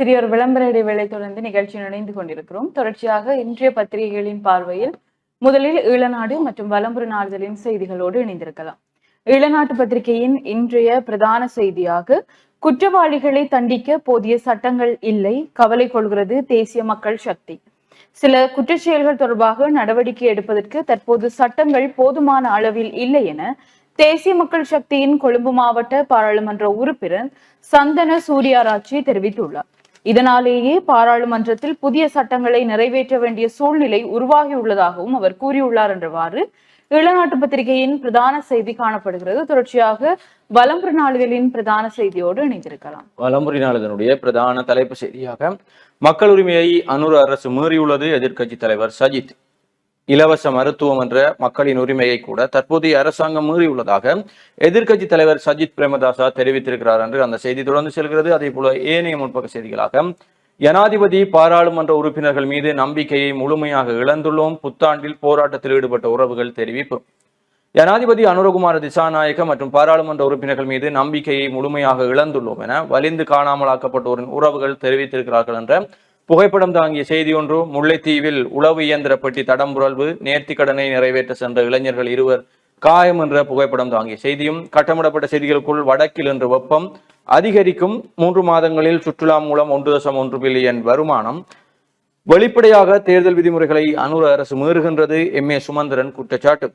சிறியொரு விளம்பர இடைவேளை தொடர்ந்து நிகழ்ச்சியில் இணைந்து கொண்டிருக்கிறோம். தொடர்ச்சியாக இன்றைய பத்திரிகைகளின் பார்வையில் முதலில் ஈழநாடு மற்றும் வலம்புரி நாளிதழின் செய்திகளோடு இணைந்திருக்கலாம். ஈழநாட்டு பத்திரிகையின் இன்றைய பிரதான செய்தியாக குற்றவாளிகளை தண்டிக்க போதிய சட்டங்கள் இல்லை, கவலை கொள்கிறது தேசிய மக்கள் சக்தி. சில குற்றச்செயல்கள் தொடர்பாக நடவடிக்கை எடுப்பதற்கு தற்போது சட்டங்கள் போதுமான அளவில் இல்லை என தேசிய மக்கள் சக்தியின் கொழும்பு மாவட்ட பாராளுமன்ற உறுப்பினர் சந்தன சூர்யாராட்சி தெரிவித்துள்ளார். இதனாலேயே பாராளுமன்றத்தில் புதிய சட்டங்களை நிறைவேற்ற வேண்டிய சூழ்நிலை உருவாகியுள்ளதாகவும் அவர் கூறியுள்ளார் என்றவாறு ஈழநாட்டு பத்திரிகையின் பிரதான செய்தி காணப்படுகிறது. தொடர்ச்சியாக வலம்புரி நாளிதழின் பிரதான செய்தியோடு இணைந்திருக்கலாம். வலம்புரி நாளிதழுடைய பிரதான தலைப்பு செய்தியாக மக்கள் உரிமையை அனுர அரசு மீறியுள்ளது எதிர்க்கட்சி தலைவர் சஜித். இலவச மருத்துவம் என்ற மக்களின் உரிமையை கூட தற்போதைய அரசாங்கம் மீறியுள்ளதாக எதிர்க்கட்சி தலைவர் சஜித் பிரேமதாசா தெரிவித்திருக்கிறார் என்று அந்த செய்தி தொடர்ந்து செல்கிறது. அதே போல ஏனைய முற்பக்க செய்திகளாக ஜனாதிபதி பாராளுமன்ற உறுப்பினர்கள் மீது நம்பிக்கையை முழுமையாக இழந்துள்ளோம், புத்தாண்டில் போராட்டத்தில் ஈடுபட்ட உறவுகள் தெரிவிப்பு. ஜனாதிபதி அனுரகுமார திசாநாயக்க மற்றும் பாராளுமன்ற உறுப்பினர்கள் மீது நம்பிக்கையை முழுமையாக இழந்துள்ளோம் என வலிந்து காணாமலாக்கப்பட்டோரின் உறவுகள் தெரிவித்திருக்கிறார்கள் என்ற புகைப்படம் தாங்கிய செய்தி ஒன்று. முல்லைத்தீவில் உளவு இயந்திர பெட்டி தடம்புரல்வு, நேர்த்தி கடனை நிறைவேற்ற சென்ற இளைஞர்கள் 2 காயம் என்ற புகைப்படம் தாங்கிய செய்தியும். கட்டமிடப்பட்ட செய்திகளுக்குள் வடக்கில் இன்று வெப்பம் அதிகரிக்கும், 3 மாதங்களில் சுற்றுலா மூலம் 1.1 பில்லியன் வருமானம், வெளிப்படையாக தேர்தல் விதிமுறைகளை அனுர அரசு மீறுகின்றது, எம்.ஏ. சுமந்திரன் குற்றச்சாட்டு.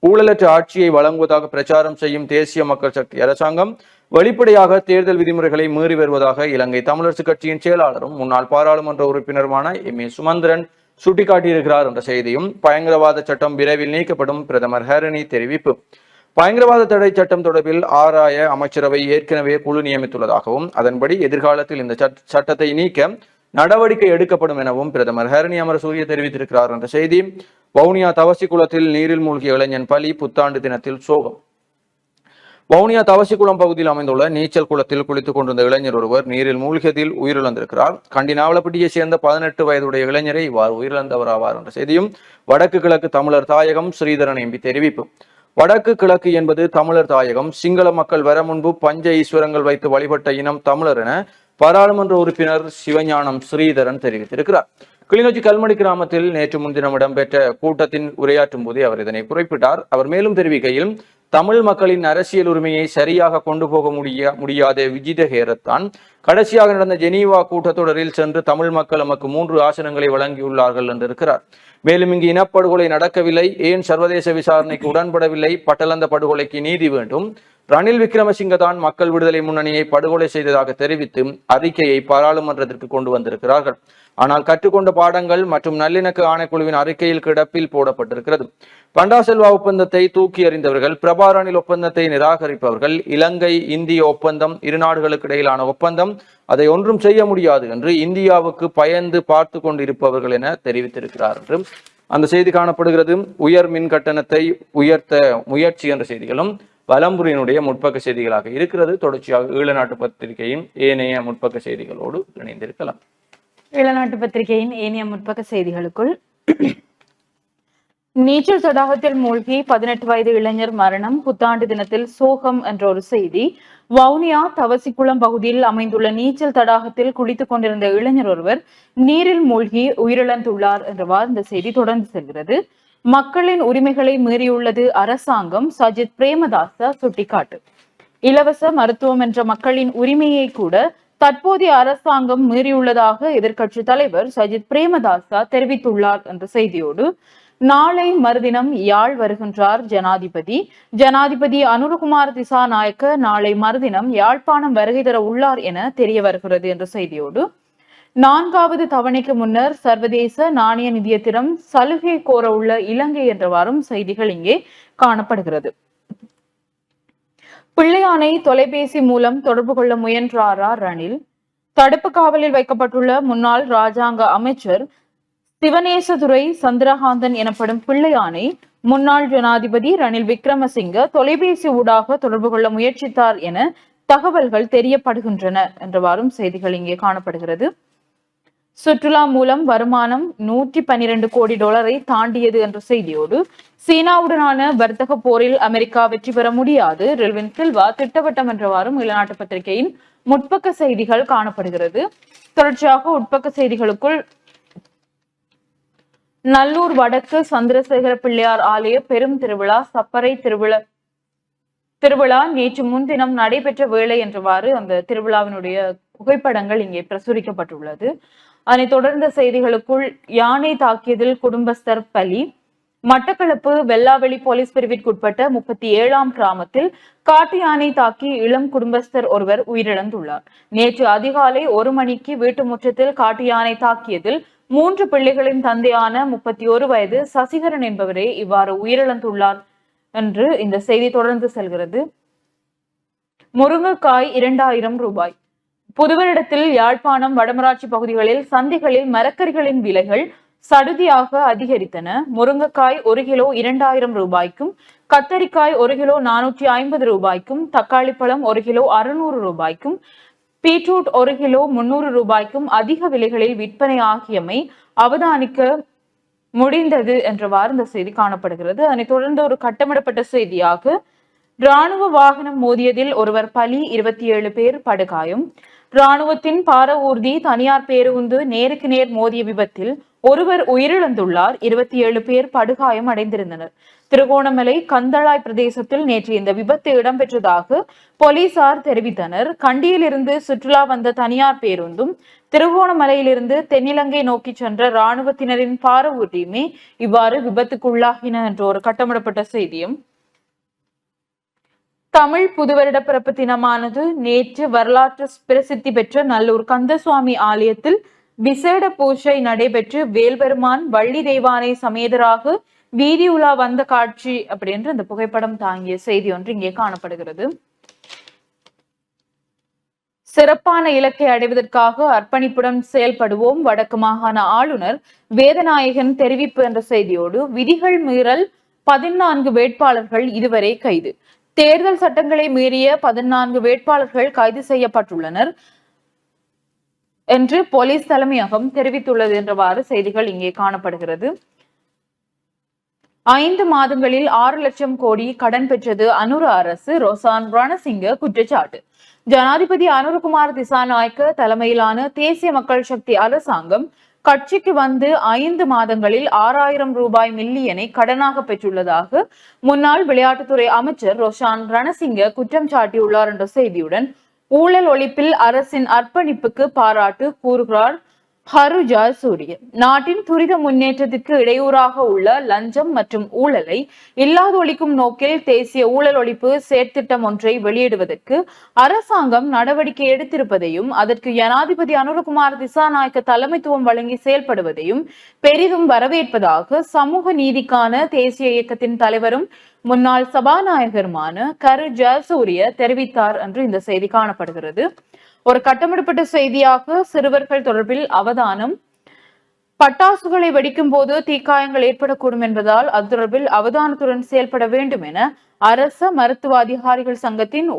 ஊழலற்ற ஆட்சியை வழங்குவதாக பிரச்சாரம் செய்யும் தேசிய மக்கள் சக்தி அரசாங்கம் வெளிப்படையாக தேர்தல் விதிமுறைகளை மீறி வருவதாக இலங்கை தமிழரசு கட்சியின் செயலாளரும் முன்னாள் பாராளுமன்ற உறுப்பினருமான எம்.ஏ. சுமந்திரன் சுட்டிக்காட்டியிருக்கிறார் என்ற செய்தியும். பயங்கரவாத சட்டம் விரைவில் நீக்கப்படும், பிரதமர் ஹரணி தெரிவிப்பு. பயங்கரவாத தடை சட்டம் தொடர்பில் ஆராய அமைச்சரவை ஏற்கனவே குழு நியமித்துள்ளதாகவும் அதன்படி எதிர்காலத்தில் இந்த சட்டத்தை நீக்க நடவடிக்கை எடுக்கப்படும் எனவும் பிரதமர் ஹரணி அமரசூரிய தெரிவித்திருக்கிறார் என்ற செய்தி. வவுனியா தவசி குளத்தில் நீரில் மூழ்கிய இளைஞன் பலி, புத்தாண்டு தினத்தில் சோகம். வவுனியா தவசிக்குளம் பகுதியில் அமைந்துள்ள நீச்சல் குளத்தில் குளித்துக் கொண்டிருந்த இளைஞர் ஒருவர் நீரில் மூழ்கியதில் உயிரிழந்திருக்கிறார். கண்டி நாவலப்பட்டியை சேர்ந்த 18 வயதுடைய இளைஞரை இவ்வாறு உயிரிழந்தவர் ஆவார் என்ற செய்தியும். வடக்கு கிழக்கு தமிழர் தாயகம், ஸ்ரீதரன் எம்பி தெரிவிப்பு. வடக்கு கிழக்கு என்பது தமிழர் தாயகம், சிங்கள மக்கள் வர முன்பு பஞ்ச ஈஸ்வரங்கள் வைத்து வழிபட்ட இனம் தமிழர் என பாராளுமன்ற உறுப்பினர் சிவஞானம் ஸ்ரீதரன் தெரிவித்திருக்கிறார். கிளிநொச்சி கல்மடி கிராமத்தில் நேற்று முன்தினம் இடம்பெற்ற கூட்டத்தின் உரையாற்றும் போதே அவர் இதனை குறிப்பிட்டார். அவர் மேலும் தெரிவிக்கையில், தமிழ் மக்களின் அரசியல் உரிமையை சரியாக கொண்டு போக முடியாத விஜித ஹேரத்தான் கடைசியாக நடந்த ஜெனீவா கூட்டத்தொடரில் சென்று தமிழ் மக்கள் நமக்கு 3 ஆசனங்களை வழங்கியுள்ளார்கள் என்றிருக்கிறார். மேலும் இங்கு இனப்படுகொலை நடக்கவில்லை, ஏன் சர்வதேச விசாரணைக்கு உடன்படவில்லை, பட்டலந்த படுகொலைக்கு நீதி வேண்டும், ரணில் விக்ரமசிங்க தான் மக்கள் விடுதலை முன்னணியை படுகொலை செய்ததாக தெரிவித்து அறிக்கையை பாராளுமன்றத்திற்கு கொண்டு வந்திருக்கிறார்கள். ஆனால் கற்றுக்கொண்ட பாடங்கள் மற்றும் நல்லிணக்க ஆணைக்குழுவின் அறிக்கையில் கிடப்பில் போடப்பட்டிருக்கிறது. பண்டா செல்வா ஒப்பந்தத்தை தூக்கி எறிந்தவர்கள், பிரபா ரணில் ஒப்பந்தத்தை நிராகரிப்பவர்கள், இலங்கை இந்திய ஒப்பந்தம் 2 நாடுகளுக்கு இடையிலான ஒப்பந்தம், அதை ஒன்றும் செய்ய முடியாது என்று இந்தியாவுக்கு பயந்து பார்த்து கொண்டிருப்பவர்கள் என தெரிவித்திருக்கிறார் என்று அந்த செய்தி காணப்படுகிறது. உயர் மின் கட்டணத்தை உயர்த்த முயற்சி என்ற செய்திகளும் வலம்புரியினுடைய முற்பக்க செய்திகளாக இருக்கிறது. தொடர்ச்சியாக ஈழநாட்டு பத்திரிகையின் ஏனைய முற்பக்க செய்திகளோடு இணைந்திருக்கலாம். ஈழநாட்டு பத்திரிகையின் ஏனைய முற்பக்க செய்திகளுக்குள் நீச்சல் தடாகத்தில் மூழ்கி 18 வயது இளைஞர் மரணம், புத்தாண்டு தினத்தில் சோகம் என்ற ஒரு செய்தி. வவுனியா தவசிக்குளம் பகுதியில் அமைந்துள்ள நீச்சல் தடாகத்தில் குளித்துக் கொண்டிருந்த இளைஞர் ஒருவர் நீரில் மூழ்கி உயிரிழந்துள்ளார் என்றவாறு இந்த செய்தி தொடர்ந்து செல்கிறது. மக்களின் உரிமைகளை மீறியுள்ளது அரசாங்கம், சஜித் பிரேமதாச சுட்டிக்காட்டு. இலவச மருத்துவம் என்ற மக்களின் உரிமையை கூட தற்போதைய அரசாங்கம் மீறியுள்ளதாக எதிர்க்கட்சி தலைவர் சஜித் பிரேமதாசா தெரிவித்துள்ளார் என்ற செய்தியோடு, நாளை மறுதினம் யாழ் வருகின்றார் ஜனாதிபதி அனுரகுமார திசாநாயக்க நாளை மறுதினம் யாழ்ப்பாணம் வருகை தர உள்ளார் என தெரிய வருகிறது என்ற செய்தியோடு, 4வது தவணைக்கு முன்னர் சர்வதேச நாணய நிதியத்திடம் சலுகை கோர உள்ள இலங்கை என்றவாறும் செய்திகள் இங்கே காணப்படுகிறது. பிள்ளையானை தொலைபேசி மூலம் தொடர்பு கொள்ள முயன்றாரா ரணில்? தடுப்பு காவலில் வைக்கப்பட்டுள்ள முன்னாள் ராஜாங்க அமைச்சர் சிவனேசதுரை சந்திரகாந்தன் எனப்படும் பிள்ளையானை முன்னாள் ஜனாதிபதி ரணில் விக்ரமசிங்க தொலைபேசி ஊடாக தொடர்பு கொள்ள முயற்சித்தார் என தகவல்கள் தெரியப்படுகின்றன என்றவாறும் செய்திகள் இங்கே காணப்படுகிறது. சுற்றுலா மூலம் வருமானம் 112 கோடி டாலரை தாண்டியது என்ற செய்தியோடு, சீனாவுடனான வர்த்தக போரில் அமெரிக்கா வெற்றி பெற முடியாது, ரில்வின் சில்வா திட்டவட்டம் என்றவாறும் ஈழநாட்டு பத்திரிகையின் முற்பக்க செய்திகள் காணப்படுகிறது. தொடர்ச்சியாக உட்பக்க செய்திகளுக்குள் நல்லூர் வடக்கு சந்திரசேகர பிள்ளையார் ஆலய பெரும் திருவிழா சப்பரை திருவிழா நேற்று முன்தினம் நடைபெற்ற வேளை என்றவாறு அந்த திருவிழாவினுடைய புகைப்படங்கள் இங்கே பிரசுரிக்கப்பட்டுள்ளது. அதனைத் தொடர்ந்த செய்திகளுக்குள் யானை தாக்கியதில் குடும்பஸ்தர் பலி. மட்டக்களப்பு வெல்லாவெளி போலீஸ் பிரிவிற்குட்பட்ட 37ஆம் கிராமத்தில் காட்டு யானை தாக்கி இளம் குடும்பஸ்தர் ஒருவர் உயிரிழந்துள்ளார். நேற்று அதிகாலை 1 மணிக்கு வீட்டு முற்றத்தில் காட்டு யானை தாக்கியதில் 3 பிள்ளைகளின் தந்தையான 31 வயது சசிகரன் என்பவரே இவ்வாறு உயிரிழந்துள்ளார் என்று இந்த செய்தி தொடர்ந்து செல்கிறது. முருங்கைக்காய் 2000 ரூபாய். புதுவரிடத்தில் யாழ்ப்பாணம் வடமராட்சி பகுதிகளில் சந்தைகளில் மரக்கறிகளின் விலைகள் சடுதியாக அதிகரித்தன. முருங்கைக்காய் 1 கிலோ 2000 ரூபாய்க்கும், கத்தரிக்காய் 1 கிலோ 450 ரூபாய்க்கும், தக்காளி பழம் 1 கிலோ 600 ரூபாய்க்கும், பீட்ரூட் 1 கிலோ 300 ரூபாய்க்கும் அதிக விலைகளில் விற்பனை ஆகியமை அவதானிக்க முடிந்தது என்றவாறு இந்த செய்தி காணப்படுகிறது. அதனைத் தொடர்ந்து ஒரு கட்டமிடப்பட்ட செய்தியாக இராணுவ வாகனம் மோதியதில் ஒருவர் பலி, 27 பேர் படுகாயம். இராணுவத்தின் பார ஊர்தி தனியார் பேருந்து நேருக்கு நேர் மோதிய விபத்தில் ஒருவர் உயிரிழந்துள்ளார். 27 பேர் படுகாயம் அடைந்திருந்தனர். திருகோணமலை கந்தளாய் பிரதேசத்தில் நேற்று இந்த விபத்து இடம்பெற்றதாக போலீசார் தெரிவித்தனர். கண்டியிலிருந்து சுற்றுலா வந்த தனியார் பேருந்தும் திருகோணமலையிலிருந்து தென்னிலங்கை நோக்கி சென்ற இராணுவத்தினரின் பார ஊர்தியுமே இவ்வாறு விபத்துக்குள்ளாகின என்ற ஒரு கட்டமிடப்பட்ட செய்தியும். தமிழ் புதுவருட பிறப்பு தினமானது நேற்று வரலாற்று பிரசித்தி பெற்ற நல்லூர் கந்தசுவாமி ஆலயத்தில் விசேட பூஜை நடைபெற்று வேல்பெருமான் வள்ளி தெய்வானை சமேதராக வீதி உலா வந்த காட்சி அப்படின்ற இந்த புகைப்படம் தாங்கிய செய்தி ஒன்று இங்கே காணப்படுகிறது. சிறப்பான இலக்கை அடைவதற்காக அர்ப்பணிப்புடன் செயல்படுவோம் வடக்கு மாகாண ஆளுநர் வேதநாயகன் தெரிவிப்பு என்ற செய்தியோடு விதிகள் மீறல் 14 வேட்பாளர்கள் இதுவரை கைது. தேர்தல் சட்டங்களை மீறிய 14 வேட்பாளர்கள் கைது செய்யப்பட்டுள்ளனர் என்று போலீஸ் தலைமையகம் தெரிவித்துள்ளது என்றவாறு செய்திகள் இங்கே காணப்படுகிறது. 5 மாதங்களில் 6 லட்சம் கோடி கடன் பெற்றது அனுர அரசு, ரோசான் ரணசிங்க குற்றச்சாட்டு. ஜனாதிபதி அனுரகுமார் திசாநாயக்க தலைமையிலான தேசிய மக்கள் சக்தி அரசாங்கம் கட்சிக்கு வந்து 5 மாதங்களில் 6000 ரூபாய் மில்லியனை கடனாக பெற்றுள்ளதாக முன்னாள் விளையாட்டுத்துறை அமைச்சர் ரோஷான் ரணசிங்க குற்றம் சாட்டியுள்ளார் என்ற செய்தியுடன் ஊழல் ஒழிப்பில் அரசின் அர்ப்பணிப்புக்கு பாராட்டு கூறுகிறார் ஹருஜா சூரிய. நாட்டின் துரித முன்னேற்றத்திற்கு இடையூறாக உள்ள லஞ்சம் மற்றும் ஊழலை இல்லாது ஒழிக்கும் நோக்கில் தேசிய ஊழல் ஒழிப்பு செயற்திட்டம் ஒன்றை வெளியிடுவதற்கு அரசாங்கம் நடவடிக்கை எடுத்திருப்பதையும் அதற்கு ஜனாதிபதி அனுரகுமார் திசாநாயக்க தலைமைத்துவம் வழங்கி செயல்படுவதையும் பெரிதும் வரவேற்பதாக சமூக நீதிக்கான தேசிய இயக்கத்தின் தலைவரும் முன்னாள் சபாநாயகருமான கரு ஜயசூரிய தெரிவித்தார் என்று இந்த செய்தி காணப்படுகிறது. ஒரு கட்டமிடப்பட்ட செய்தியாக சிறுவர்கள் தொடர்பில் அவதானம். பட்டாசுகளை வெடிக்கும் போது தீக்காயங்கள் ஏற்படக்கூடும் என்பதால் அது தொடர்பில் அவதானத்துடன் செயல்பட வேண்டும் என அரச மருத்துவ அதிகாரிகள் சங்கத்தின்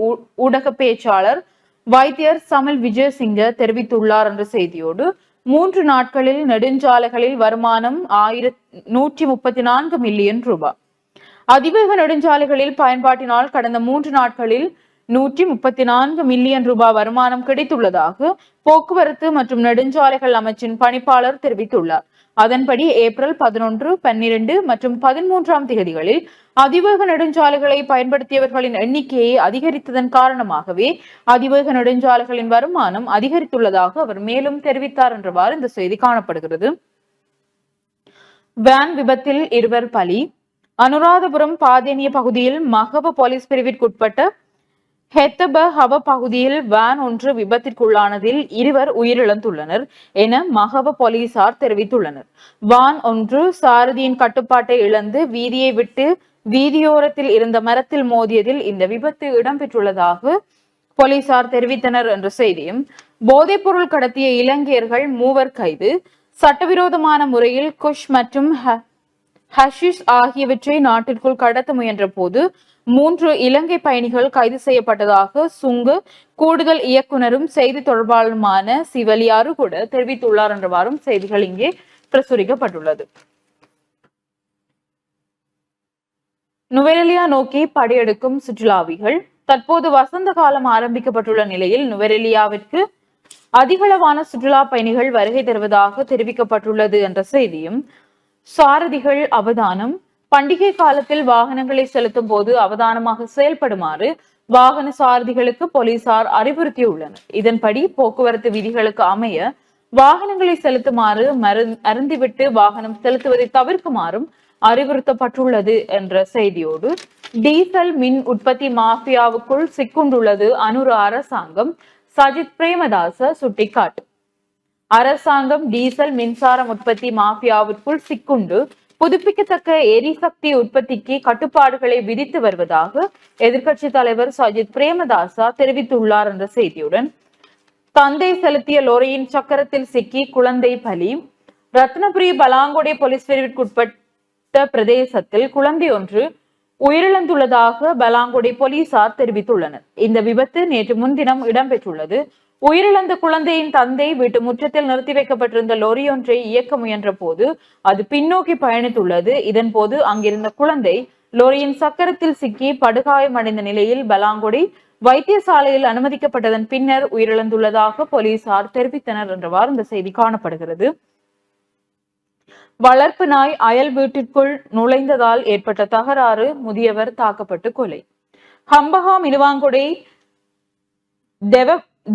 ஊடக பேச்சாளர் வைத்தியர் சமில் விஜயசிங்க தெரிவித்துள்ளார் என்ற செய்தியோடு 3 நாட்களில் நெடுஞ்சாலைகளில் வருமானம் 1134 மில்லியன் ரூபாய். அதிவேக நெடுஞ்சாலைகளில் பயன்பாட்டினால் கடந்த 3 நாட்களில் 134 மில்லியன் ரூபாய் வருமானம் கிடைத்துள்ளதாக போக்குவரத்து மற்றும் நெடுஞ்சாலைகள் அமைச்சின் பணிப்பாளர் தெரிவித்துள்ளார். அதன்படி ஏப்ரல் 11, 12 மற்றும் 13ஆம் தேதிகளில் அதிவேக நெடுஞ்சாலைகளை பயன்படுத்தியவர்களின் எண்ணிக்கையை அதிகரித்ததன் காரணமாகவே அதிவேக நெடுஞ்சாலைகளின் வருமானம் அதிகரித்துள்ளதாக அவர் மேலும் தெரிவித்தார் என்றவாறு இந்த செய்தி காணப்படுகிறது. வேன் விபத்தில் 2 பலி. அனுராதபுரம் பாதேனிய பகுதியில் மகவ போலீஸ் பிரிவிற்குட்பட்ட ஹெத்தப ஹவ பகுதியில் வேன் ஒன்று விபத்திற்குள்ளானதில் 2 உயிரிழந்துள்ளனர் என மகவ போலீசார் தெரிவித்துள்ளனர். வான் ஒன்று சாரதியின் கட்டுப்பாட்டை இழந்து வீதியை விட்டு வீதியோரத்தில் இருந்த மரத்தில் மோதியதில் இந்த விபத்து இடம்பெற்றுள்ளதாக போலீசார் தெரிவித்தனர் என்ற செய்தியும். போதைப் பொருள் கடத்திய இலங்கையர்கள் 3 கைது. சட்டவிரோதமான முறையில் குஷ் மற்றும் ஹஷிஷ் ஆகியவற்றை நாட்டிற்குள் கடத்த முயன்ற போது 3 இலங்கை பயணிகள் கைது செய்யப்பட்டதாக சுங்கு கூடுதல் இயக்குனரும் செய்தி தொடர்பாளருமான சிவலியாரு கூட தெரிவித்துள்ளார் என்றவாறும் செய்திகள் இங்கே பிரசுரிக்கப்பட்டுள்ளது. நுவரெலியா நோக்கி படையெடுக்கும் சுற்றுலாவிகள். தற்போது வசந்த காலம் ஆரம்பிக்கப்பட்டுள்ள நிலையில் நுவரெலியாவிற்கு அதிகளவான சுற்றுலா பயணிகள் வருகை தருவதாக தெரிவிக்கப்பட்டுள்ளது என்ற செய்தியும், சாரதிகள் அவதானம், பண்டிகை காலத்தில் வாகனங்களை செலுத்தும் போது அவதானமாக செயல்படுமாறு வாகன சாரதிகளுக்கு போலீசார் அறிவுறுத்தியுள்ளனர். இதன்படி போக்குவரத்து விதிகளுக்கு அமைய வாகனங்களை செலுத்துமாறு அருந்திவிட்டு வாகனம் செலுத்துவதை தவிர்க்குமாறும் அறிவுறுத்தப்பட்டுள்ளது என்ற செய்தியோடு, டீசல் மின் உற்பத்தி மாஃபியாவுக்குள் சிக்குண்டுள்ளது அனுர அரசாங்கம், சஜித் பிரேமதாச சுட்டிக்காட்டு. அரசாங்கம் டீசல் மின்சாரம் உற்பத்தி மாஃபியாவிற்குள் சிக்குண்டு புதுப்பிக்கத்தக்க எரிசக்தி உற்பத்திக்கு கட்டுப்பாடுகளை விதித்து வருவதாக எதிர்க்கட்சி தலைவர் சஜித் பிரேமதாசா தெரிவித்துள்ளார் என்ற செய்தியுடன், தந்தை செலுத்திய லோரியின் சக்கரத்தில் சிக்கி குழந்தை பலி. ரத்னபுரி பலாங்கொடை போலீஸ் பிரிவிற்குட்பட்ட பிரதேசத்தில் குழந்தை ஒன்று உயிரிழந்துள்ளதாக பலாங்கொடை போலீசார் தெரிவித்துள்ளனர். இந்த விபத்து நேற்று முன்தினம் இடம்பெற்றுள்ளது. உயிரிழந்த குழந்தையின் தந்தை வீட்டு முற்றத்தில் நிறுத்தி வைக்கப்பட்டிருந்த லோரி ஒன்றை இயக்க முயன்ற போது அது பின்னோக்கி பயணித்துள்ளது. இதன் போது அங்கிருந்த குழந்தை லோரியின் சக்கரத்தில் சிக்கி படுகாயமடைந்த நிலையில் பலாங்கொடை வைத்தியசாலையில் அனுமதிக்கப்பட்டதன் பின்னர் உயிரிழந்துள்ளதாக போலீசார் தெரிவித்தனர் என்றவாறு இந்த செய்தி காணப்படுகிறது. வளர்ப்பு நாய் அயல் வீட்டிற்குள் நுழைந்ததால் ஏற்பட்ட தகராறு, முதியவர் தாக்கப்பட்டு கொலை. ஹம்பஹா மினுவாங்கொடை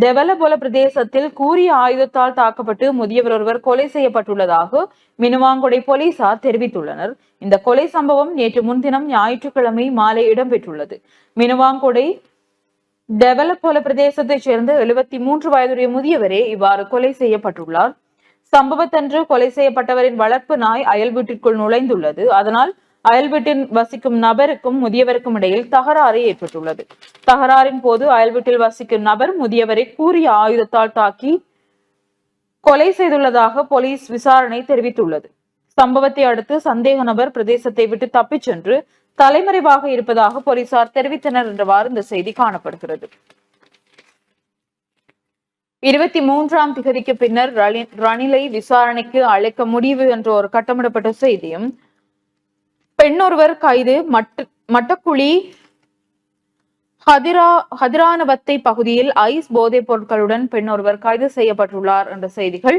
தெவலபொல பிரதேசத்தில் கூறிய ஆயுதத்தால் தாக்கப்பட்டு முதியவர் ஒருவர் கொலை செய்யப்பட்டுள்ளதாக மினுவாங்கொடை போலீசார் தெரிவித்துள்ளனர். இந்த கொலை சம்பவம் நேற்று முன்தினம் ஞாயிற்றுக்கிழமை மாலை இடம்பெற்றுள்ளது. மினுவாங்கொடை டெவலப்பொல பிரதேசத்தைச் சேர்ந்த 73 வயதுடைய முதியவரே இவ்வாறு கொலை செய்யப்பட்டுள்ளார். சம்பவத்தன்று கொலை செய்யப்பட்டவரின் வளர்ப்பு நாய் அயல் வீட்டிற்குள் நுழைந்துள்ளது. அதனால் அயல் வீட்டில் வசிக்கும் நபருக்கும் முதியவருக்கும் இடையில் தகராறு ஏற்பட்டுள்ளது. தகராறின் போது அயல் வீட்டில் வசிக்கும் நபர் முதியவரை கூறிய ஆயுதத்தால் தாக்கி கொலை செய்துள்ளதாக போலீஸ் விசாரணை தெரிவித்துள்ளது. சம்பவத்தை அடுத்து சந்தேக நபர் பிரதேசத்தை விட்டு தப்பிச் சென்று தலைமறைவாக இருப்பதாக போலீசார் தெரிவித்தனர் என்றவாறு இந்த செய்தி காணப்படுகிறது. 23ஆம் திகதிக்கு பின்னர் ரணிலை விசாரணைக்கு அழைக்க முடிவு என்ற ஒரு கட்டமிடப்பட்ட செய்தியும், பெண்ணொருவர் கைது, மட்டக்குழி ஹதிரானவத்தை பகுதியில் ஐஸ் போதைப் பொருட்களுடன் பெண்ணொருவர் கைது செய்யப்பட்டுள்ளார் என்ற செய்திகள்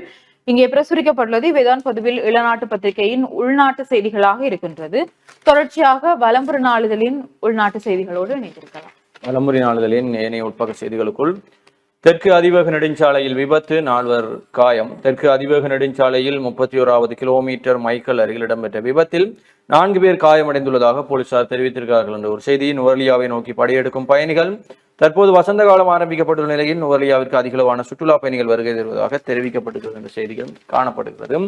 இங்கே பிரசுரிக்கப்பட்டுள்ளது. இவைதான் பொதுவில் இளநாட்டு பத்திரிகையின் உள்நாட்டு செய்திகளாக இருக்கின்றது. தொடர்ச்சியாக வலம்புரி நாளிதழின் உள்நாட்டு செய்திகளோடு இணைந்திருக்கலாம். வலம்புரி நாளிதழின் ஏனைய உட்பக்க செய்திகளுக்குள், தெற்கு அதிவேக நெடுஞ்சாலையில் விபத்து, 4 காயம். தெற்கு அதிவேக நெடுஞ்சாலையில் 31வது கிலோமீட்டர் மைக்கேல் அருகில் இடம்பெற்ற விபத்தில் 4 பேர் காயமடைந்துள்ளதாக போலீசார் தெரிவித்திருக்கிறார்கள் என்ற ஒரு செய்தி. நுவரெலியாவை நோக்கி படையெடுக்கும் பயணிகள். தற்போது வசந்த காலம் ஆரம்பிக்கப்பட்டுள்ள நிலையில் நுவரெலியாவிற்கு அதிகளவான சுற்றுலா பயணிகள் வருகை தருவதாக தெரிவிக்கப்பட்டுள்ளது என்ற செய்திகள் காணப்படுகிறது.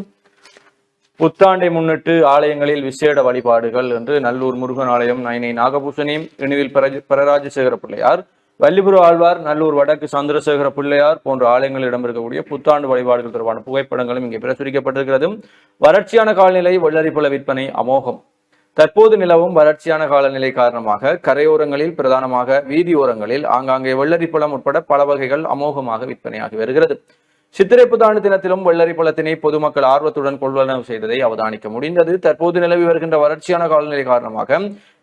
புத்தாண்டை முன்னிட்டு ஆலயங்களில் விசேட வழிபாடுகள் என்று நல்லூர் முருகன் ஆலயம், நைனை நாகபூசணி, இணுவில் பரராஜசேகர பிள்ளையார், வல்லிபுர ஆழ்வார், நல்லூர் வடக்கு சந்திரசேகர பிள்ளையார் போன்ற ஆலயங்களில் இடம்பெறக்கூடிய புத்தாண்டு வழிபாடுகள் தொடர்பான புகைப்படங்களும் இங்கே பிரசுரிக்கப்பட்டிருக்கிறது. வறட்சியான காலநிலை, வெள்ளரிப்பழ விற்பனை அமோகம். தற்போது நிலவும் வறட்சியான காலநிலை காரணமாக கரையோரங்களில், பிரதானமாக வீதியோரங்களில் ஆங்காங்கே வெள்ளரிப்பழம் உட்பட பல வகைகள் அமோகமாக விற்பனையாகி வருகிறது. சித்திரை புத்தாண்டு தினத்திலும் வெள்ளரிப்பழத்தினை பொதுமக்கள் ஆர்வத்துடன் கொள்வனவு செய்ததை அவதானிக்க முடிந்தது. தற்போது நிலவி வருகின்ற வறட்சியான காலநிலை காரணமாக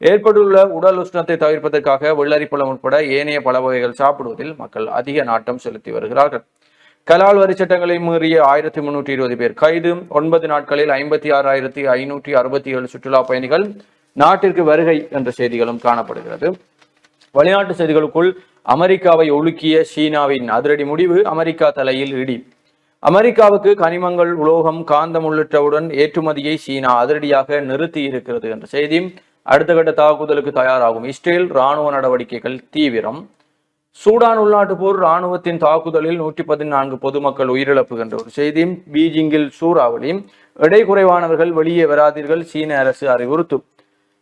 ஏற்பட்டுள்ள உடல் உஷ்ணத்தை தவிர்ப்பதற்காக வெள்ளரிப்பழம் உட்பட ஏனைய பல வகைகள் சாப்பிடுவதில் மக்கள் அதிக நாட்டம் செலுத்தி வருகிறார்கள். கலால் வரி சட்டங்களை மீறிய 1320 பேர் கைது. 9 நாட்களில் 56,567 சுற்றுலா பயணிகள் நாட்டிற்கு வருகை என்ற செய்திகளும் காணப்படுகிறது. வெளிநாட்டு செய்திகளுக்குள், அமெரிக்காவை ஒழுக்கிய சீனாவின் அதிரடி முடிவு, அமெரிக்கா தலையில் இடி. அமெரிக்காவுக்கு கனிமங்கள், உலோகம், காந்தம் உள்ளிட்டவுடன் ஏற்றுமதியை சீனா அதிரடியாக நிறுத்தி இருக்கிறது என்ற செய்தி. அடுத்த கட்ட தாக்குதலுக்கு தயாராகும் இஸ்ரேல், இராணுவ நடவடிக்கைகள் தீவிரம். சூடான் உள்நாட்டு போர், இராணுவத்தின் தாக்குதலில் 114 பொதுமக்கள் உயிரிழப்பு என்ற ஒரு செய்தி. பீஜிங்கில் சூறாவளி, எடை குறைவானவர்கள் வெளியே வராதீர்கள், சீன அரசு அறிவுறுத்து.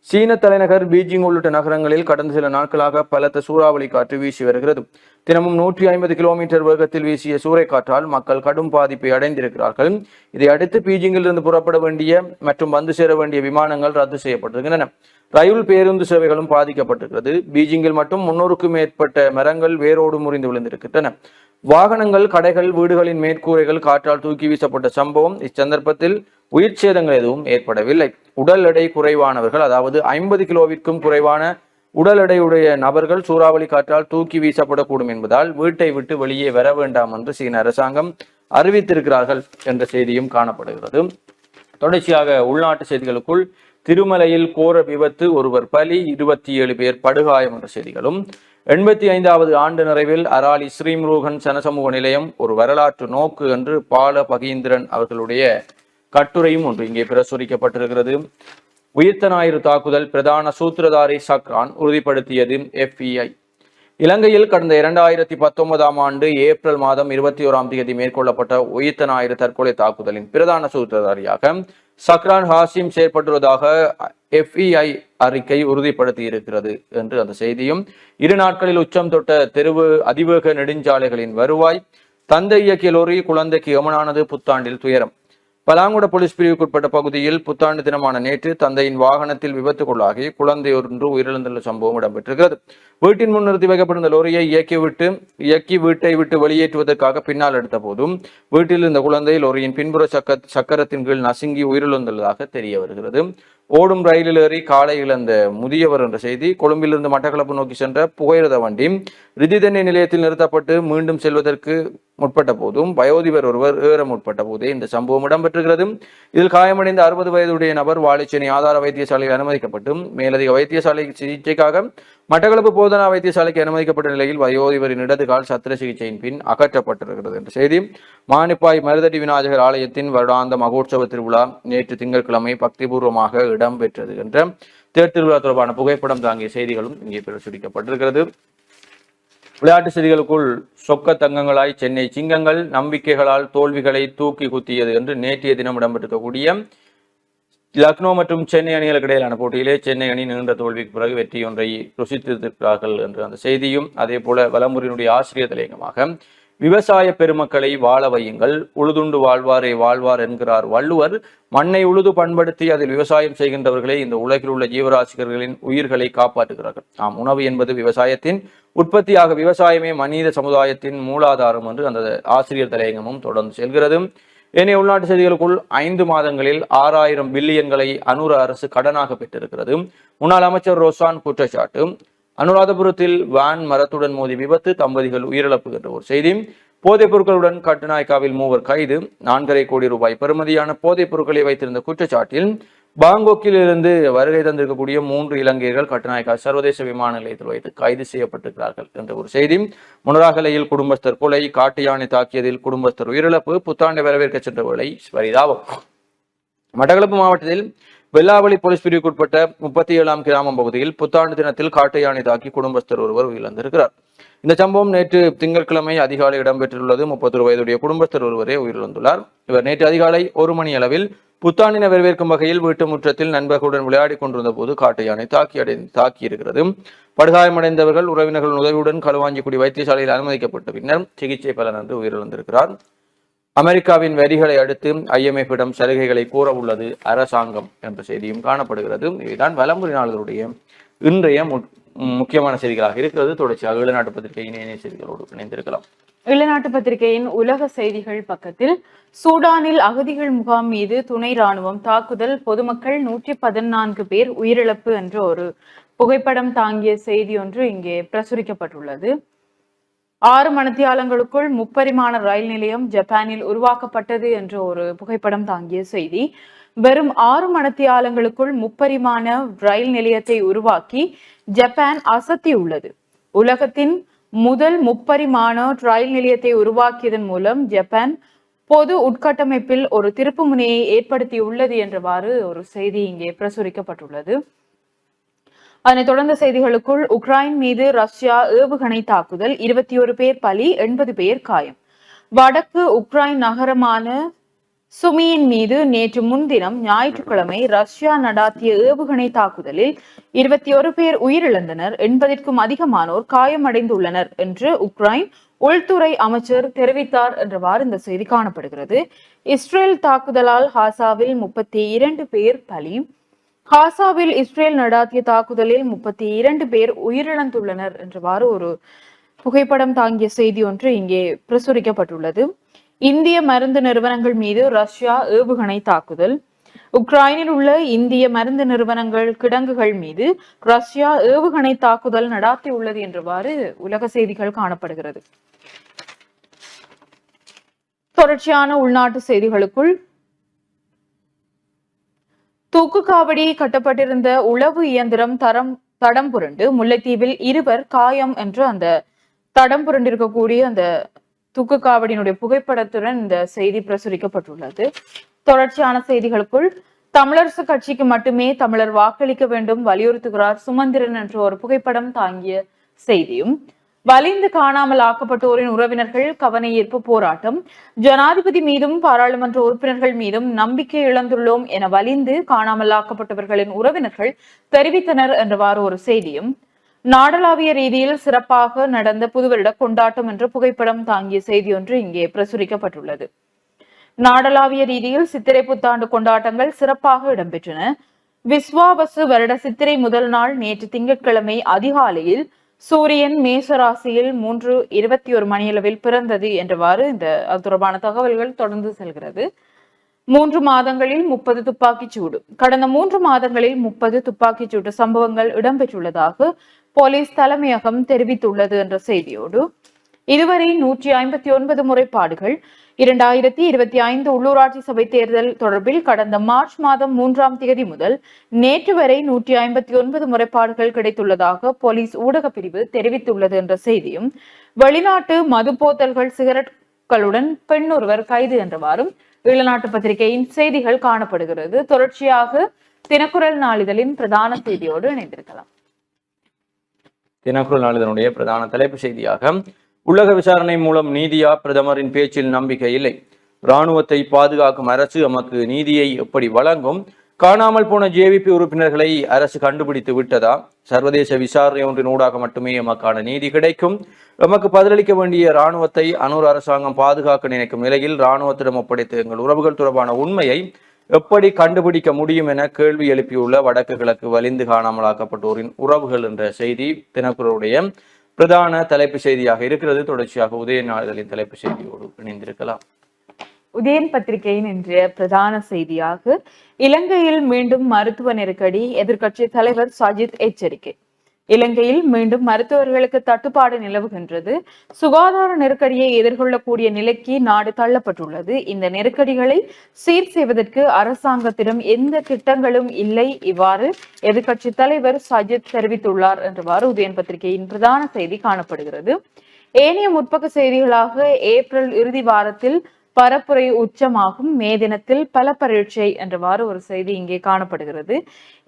சீன தலைநகர் பீஜிங் உள்ளிட்ட நகரங்களில் கடந்த சில நாட்களாக பலத்த சூறாவளி காற்று வீசி வருகிறது. தினமும் 150 கிலோமீட்டர் வேகத்தில் வீசிய சூறைக்காற்றால் மக்கள் கடும் பாதிப்பை அடைந்திருக்கிறார்கள். இதை அடுத்து பீஜிங்கில் இருந்து புறப்பட வேண்டிய மற்றும் வந்து சேர வேண்டிய விமானங்கள் ரத்து செய்யப்பட்டிருக்கின்றன. ரயில், பேருந்து சேவைகளும் பாதிக்கப்பட்டிருக்கிறது. பீஜிங்கில் மட்டும் 300க்கும் மேற்பட்ட மரங்கள் வேரோடு முறிந்து விழுந்திருக்கின்றன. வாகனங்கள், கடைகள், வீடுகளின் மேற்கூரைகள் காற்றால் தூக்கி வீசப்பட்ட சம்பவம். இச்சந்தர்ப்பத்தில் உயிர் சேதங்கள் எதுவும் ஏற்படவில்லை. உடல் எடை குறைவானவர்கள், அதாவது 50 கிலோவிற்கும் குறைவான உடல் எடையுடைய நபர்கள் சூறாவளி காற்றால் தூக்கி வீசப்படக்கூடும் என்பதால் வீட்டை விட்டு வெளியே வர வேண்டாம் என்று சீன அரசாங்கம் அறிவித்திருக்கிறார்கள் என்ற செய்தியும் காணப்படுகிறது. தொடர்ச்சியாக உள்நாட்டு செய்திகளுக்குள் திருமலையில் கோர விபத்து, ஒருவர் பலி, 27 பேர் படுகாயம் என்ற செய்திகளும், 85வது ஆண்டு நிறைவில் அராலி ஸ்ரீமுருகன் சனசமூக நிலையம் ஒரு வரலாற்று நோக்கு என்று பால பகீந்திரன் அவர்களுடைய கட்டுரையும் ஒன்று இங்கே பிரசுரிக்கப்பட்டிருக்கிறது. உயிர்த்த ஞாயிறு தாக்குதல் பிரதான சூத்திரதாரி சக்ரான் உறுதிப்படுத்தியது FBI. இலங்கையில் கடந்த 2019ஆம் ஆண்டு ஏப்ரல் மாதம் 21ஆம் தேதி மேற்கொள்ளப்பட்ட உயிர்த்த ஞாயிறு தற்கொலை தாக்குதலின் பிரதான சூத்திரதாரியாக சக்ரான் ஹாசிம் செயற்பட்டுள்ளதாக FBI அறிக்கை உறுதிப்படுத்தி இருக்கிறது என்று அந்த செய்தியும், 2 நாட்களில் உச்சம் தொட்ட தெருவு அதிவேக நெடுஞ்சாலைகளின் வருவாய், தந்தை இயக்கிய லொரி குழந்தைக்கு எமனானது, புத்தாண்டில் துயரம். பலாங்குட போலீஸ் பிரிவுக்குட்பட்ட பகுதியில் புத்தாண்டு தினமான நேற்று தந்தையின் வாகனத்தில் விபத்துக்குள்ளாகி குழந்தை ஒன்று உயிரிழந்துள்ள சம்பவம் இடம்பெற்றிருக்கிறது. வீட்டின் முன் நிறுத்தி வைக்கப்பட்டிருந்த லோரியை இயக்கி வீட்டை விட்டு வெளியேற்றுவதற்காக பின்னால் எடுத்த போதும் வீட்டில் இருந்த குழந்தை லோரியின் பின்புற சக்கரத்தின் கீழ் நசுங்கி உயிரிழந்துள்ளதாக தெரிய வருகிறது. ஓடும் ரயிலில் ஏறி காலை இழந்த முதியவர் என்ற செய்தி. கொழும்பிலிருந்து மட்டக்களப்பு நோக்கி சென்ற புகையிரத வண்டி ரிதிதண்ணி நிலையத்தில் நிறுத்தப்பட்டு மீண்டும் செல்வதற்கு முற்பட்ட போதும் வயோதிபர் ஒருவர் ஏற முற்பட்ட போதே இந்த சம்பவம் இடம்பெற்றிருக்கிறது. இதில் காயமடைந்த 60 வயதுடைய நபர் வாழைச்சேனை ஆதார வைத்தியசாலையில் அனுமதிக்கப்பட்டு மேலதிக வைத்தியசாலை சிகிச்சைக்காக மட்டக்களப்பு போதனா வைத்தியசாலைக்கு அனுமதிக்கப்பட்ட நிலையில் வயோதிபரின் இடது கால் சத்திர சிகிச்சையின் பின் அகற்றப்பட்டிருக்கிறது என்ற செய்தி. மானிப்பாய் மருதடி விநாயகர் ஆலயத்தின் வருடாந்த மகோற்சவ திருவிழா நேற்று திங்கட்கிழமை பக்திபூர்வமாக இடம்பெற்றது என்ற தேர் திருவிழா தொடர்பான புகைப்படம் தாங்கிய செய்திகளும் இங்கே பிரசுரிக்கப்பட்டிருக்கிறது. விளையாட்டு செய்திகளுக்குள் சொக்க தங்கங்களாய் சென்னை சிங்கங்கள் நம்பிக்கைகளால் தோல்விகளை தூக்கி குத்தியது என்று நேற்றைய தினம் இடம்பெற்றிருக்கக்கூடிய லக்னோ மற்றும் சென்னை அணிகளுக்கு இடையிலான போட்டியிலே சென்னை அணி நீண்ட தோல்விக்கு பிறகு வெற்றி ஒன்றை ருசித்திருக்கிறார்கள் என்று அந்த செய்தியும், அதே போல வலம்புரியினுடைய ஆசிரியர் தலையங்கமாக விவசாய பெருமக்களை வாழ வையுங்கள், உழுதுண்டு வாழ்வாரே வாழ்வார் என்கிறார் வள்ளுவர். மண்ணை உழுது பண்படுத்தி அதில் விவசாயம் செய்கின்றவர்களே இந்த உலகில் உள்ள ஜீவராசிகளின் உயிர்களை காப்பாற்றுகிறார்கள். உணவு என்பது விவசாயத்தின் உற்பத்தியாக, விவசாயமே மனித சமுதாயத்தின் மூலாதாரம் என்று அந்த ஆசிரியர் தலையங்கமும் தொடர்ந்து செல்கிறது. ஏனைய உள்நாட்டு செய்திகளுக்குள் 5 மாதங்களில் 6000 பில்லியன்களை அனுர அரசு கடனாக பெற்றிருக்கிறது. முன்னாள் அமைச்சர் ரோசான் குற்றச்சாட்டு. அனுராதபுரத்தில் வேன் மரத்துடன் மோதி விபத்து, தம்பதிகள் உயிரிழப்பு என்ற ஒரு செய்தி. போதைப் பொருட்களுடன் கட்டுநாயக்காவில் 3 கைது. 4.5 கோடி ரூபாய் பெறுமதியான போதைப் பொருட்களை வைத்திருந்த குற்றச்சாட்டில் பாங்கோக்கில் இருந்து வருகை தந்திருக்கக்கூடிய 3 இலங்கையர்கள் கட்டுநாயக்கா சர்வதேச விமான நிலையத்தில் வைத்து கைது செய்யப்பட்டிருக்கிறார்கள் என்ற ஒரு செய்தி. முனராகலையில் குடும்பஸ்தர் கொலை, காட்டு யானை தாக்கியதில் குடும்பஸ்தர் உயிரிழப்பு, புத்தாண்டை வரவேற்க சென்ற வேளை பரிதாபம். மட்டக்களப்பு மாவட்டத்தில் வெள்ளாவளி போலீஸ் பிரிவுக்குட்பட்ட 37ஆம் கிராமம் பகுதியில் புத்தாண்டு தினத்தில் காட்டு யானை தாக்கி குடும்பஸ்தர் ஒருவர் உயிரிழந்திருக்கிறார். இந்த சம்பவம் நேற்று திங்கட்கிழமை அதிகாலை இடம்பெற்றுள்ளது. 31 வயதுடைய குடும்பஸ்தர் ஒருவரே உயிரிழந்துள்ளார். இவர் நேற்று அதிகாலை 1 மணி அளவில் புத்தாண்டினை வரவேற்கும் வகையில் வீட்டு முற்றத்தில் நண்பர்களுடன் விளையாடி கொண்டிருந்த போது காட்டு யானை தாக்கியிருக்கிறது. படுகாயமடைந்தவர்கள் உறவினர்களின் உதவியுடன் களுவாஞ்சிக்குடி வைத்தியசாலையில் அனுமதிக்கப்பட்ட பின்னர் சிகிச்சை பலனின்றி உயிரிழந்திருக்கிறார். அமெரிக்காவின் வரிகளை அடுத்து IMF-இடம் சலுகைகளை கூற உள்ளது அரசாங்கம் என்ற செய்தியும் காணப்படுகிறது. இதுதான் வலம்புரி நாளிதழுடைய இன்றைய முக்கியமான செய்திகளாக இருக்கிறது. தொடர்ச்சியாக ஈழநாட்டு பத்திரிகையின் இணைய செய்திகளோடு இணைந்திருக்கலாம். ஈழநாட்டு பத்திரிகையின் உலக செய்திகள் பக்கத்தில் சூடானில் அகதிகள் முகாம் மீது துணை ராணுவம் தாக்குதல், பொதுமக்கள் 114 பேர் உயிரிழப்பு என்ற ஒரு புகைப்படம் தாங்கிய செய்தி ஒன்று இங்கே பிரசுரிக்கப்பட்டுள்ளது. 6 மணித்தியாலங்களுக்குள் முப்பரிமாண ரயில் நிலையம் ஜப்பானில் உருவாக்கப்பட்டது என்ற ஒரு புகைப்படம் தாங்கிய செய்தி. வெறும் 6 மணித்தியாலங்களுக்குள் முப்பரிமாண ரயில் நிலையத்தை உருவாக்கி ஜப்பான் அசத்தியுள்ளது. உலகத்தின் முதல் முப்பரிமாண ரயில் நிலையத்தை உருவாக்கியதன் மூலம் ஜப்பான் பொது உட்கட்டமைப்பில் ஒரு திருப்பு முனையை ஏற்படுத்தியுள்ளது என்றவாறு ஒரு செய்தி இங்கே பிரசுரிக்கப்பட்டுள்ளது. அதனைத் தொடர்ந்த செய்திகளுக்குள் உக்ரைன் மீது ரஷ்யா ஏவுகணை தாக்குதல், 21 பேர் பலி, 80 பேர் காயம். வடக்கு உக்ரைன் நகரமான சுமியின் மீது நேற்று முன்தினம் ஞாயிற்றுக்கிழமை ரஷ்யா நடாத்திய ஏவுகணை தாக்குதலில் 21 பேர் உயிரிழந்தனர், 80க்கும் அதிகமானோர் காயமடைந்துள்ளனர் என்று உக்ரைன் உள்துறை அமைச்சர் தெரிவித்தார் என்றவாறு இந்த செய்தி காணப்படுகிறது. இஸ்ரேல் தாக்குதலால் காசாவில் 32 பேர் பலி. காசாவில் இஸ்ரேல் நடாத்திய தாக்குதலில் 32 பேர் உயிரிழந்துள்ளனர் என்றவாறு ஒரு புகைப்படம் தாங்கிய செய்தி ஒன்று இங்கே பிரசுரிக்கப்பட்டுள்ளது. இந்திய மருந்து நிறுவனங்கள் மீது ரஷ்யா ஏவுகணை தாக்குதல். உக்ரைனில் உள்ள இந்திய மருந்து நிறுவனங்கள் கிடங்குகள் மீது ரஷ்யா ஏவுகணை தாக்குதல் நடாத்தியுள்ளது என்றவாறு உலக செய்திகள் காணப்படுகிறது. தொடர்ச்சியான உள்நாட்டு செய்திகளுக்குள் தூக்குக்காவடி கட்டப்பட்டிருந்த உளவு இயந்திரம் தடம் புரண்டு முல்லைத்தீவில் 2 காயம் என்று அந்த தடம் புரண்டிருக்கக்கூடிய அந்த தூக்குக்காவடியினுடைய புகைப்படத்துடன் இந்த செய்தி பிரசுரிக்கப்பட்டுள்ளது. தொடர்ச்சியான செய்திகளுக்குள் தமிழரசு கட்சிக்கு மட்டுமே தமிழர் வாக்களிக்க வேண்டும் வலியுறுத்துகிறார் சுமந்திரன் என்ற ஒரு புகைப்படம் தாங்கிய செய்தியும், வலிந்து காணாமல் ஆக்கப்பட்டோரின் உறவினர்கள் கவன ஈர்ப்பு போராட்டம், ஜனாதிபதி மீதும் பாராளுமன்ற உறுப்பினர்கள் மீதும் நம்பிக்கை இழந்துள்ளோம் என வலிந்து காணாமல் ஆக்கப்பட்டவர்களின் உறவினர்கள் தெரிவித்தனர் என்றவாறு ஒரு செய்தியும், நாடளாவிய ரீதியில் சிறப்பாக நடந்த புதுவருட கொண்டாட்டம் என்ற புகைப்படம் தாங்கிய செய்தி ஒன்று இங்கே பிரசுரிக்கப்பட்டுள்ளது. நாடளாவிய ரீதியில் சித்திரை புத்தாண்டு கொண்டாட்டங்கள் சிறப்பாக இடம்பெற்றன. விஸ்வாவசு வருட சித்திரை முதல் நாள் நேற்று திங்கட்கிழமை அதிகாலையில் சூரியன் மேசராசியில் 3:21 மணியளவில் பிறந்தது என்றவாறு இந்த அது தொடர்பான தகவல்கள் தொடர்ந்து செல்கிறது. 3 மாதங்களில் 30 துப்பாக்கிச் சூடு. கடந்த 3 மாதங்களில் 30 துப்பாக்கிச் சூட்டு சம்பவங்கள் இடம்பெற்றுள்ளதாக போலீஸ் தலைமையகம் தெரிவித்துள்ளது என்ற செய்தியோடு, இதுவரை 159 முறைப்பாடுகள் 2025 உள்ளூராட்சி சபை தேர்தல் தொடர்பில் கடந்த மார்ச் மாதம் 3ஆம் தேதி முதல் நேற்று வரை 159 முறைப்பாடுகள் கிடைத்துள்ளதாக போலீஸ் ஊடக பிரிவு தெரிவித்துள்ளது என்ற செய்தியும், வெளிநாட்டு மது போத்தல்கள் சிகரெட்களுடன் பெண் ஒருவர் கைது என்றவாறும் ஈழநாட்டு பத்திரிகையின் செய்திகள் காணப்படுகிறது. தொடர்ச்சியாக தினக்குரல் நாளிதழின் பிரதான செய்தியோடு இணைந்திருக்கலாம். தினக்குரல் நாளிதழுடைய பிரதான தலைப்பு செய்தியாக, உலக விசாரணை மூலம் நீதியா? பிரதமரின் பேச்சில் நம்பிக்கை இல்லை. இராணுவத்தை பாதுகாக்கும் அரசு எமக்கு நீதியை எப்படி வழங்கும்? காணாமல் போன ஜேவிபி உறுப்பினர்களை அரசு கண்டுபிடித்து விட்டதா? சர்வதேச விசாரணை ஒன்றின் ஊடாக மட்டுமே எமக்கான நீதி கிடைக்கும். எமக்கு பதிலளிக்க வேண்டிய இராணுவத்தை அனூர் அரசாங்கம் பாதுகாக்க நினைக்கும் நிலையில் இராணுவத்திடம் ஒப்படைத்த எங்கள் உறவுகள் தொடர்பான உண்மையை எப்படி கண்டுபிடிக்க முடியும் என கேள்வி எழுப்பியுள்ள வடக்கு கிழக்கு வலிந்து காணாமலாக்கப்பட்டோரின் உறவுகள் என்ற செய்தி தினக்குரலுடைய பிரதான தலைப்பு செய்தியாக இருக்கிறது. தொடர்ச்சியாக உதய நாளிதழின் தலைப்பு செய்தியோடு இணைந்திருக்கலாம். உதயன் பத்திரிகையின் இன்றைய பிரதான செய்தியாக, இலங்கையில் மீண்டும் மருத்துவ நெருக்கடி, எதிர்க்கட்சி தலைவர் சஜித் எச்சரிக்கை. இலங்கையில் மீண்டும் மருத்துவர்களுக்கு தட்டுப்பாடு நிலவுகின்றது. சுகாதார நெருக்கடியை எதிர்கொள்ளக்கூடிய நிலைக்கு நாடு தள்ளப்பட்டுள்ளது. இந்த நெருக்கடிகளை சீர் செய்வதற்கு அரசாங்கத்திடம் எந்த திட்டங்களும் இல்லை, இவ்வாறு எதிர்க்கட்சி தலைவர் சஜித் தெரிவித்துள்ளார் என்றவாறு உதயன் பத்திரிகையின் பிரதான செய்தி காணப்படுகிறது. ஏனைய முற்பக்க செய்திகளாக, ஏப்ரல் இறுதி வாரத்தில் பரப்புரை உச்சமாகும், மே தினத்தில் பல பரீட்சை என்றவாறு ஒரு செய்தி இங்கே காணப்படுகிறது.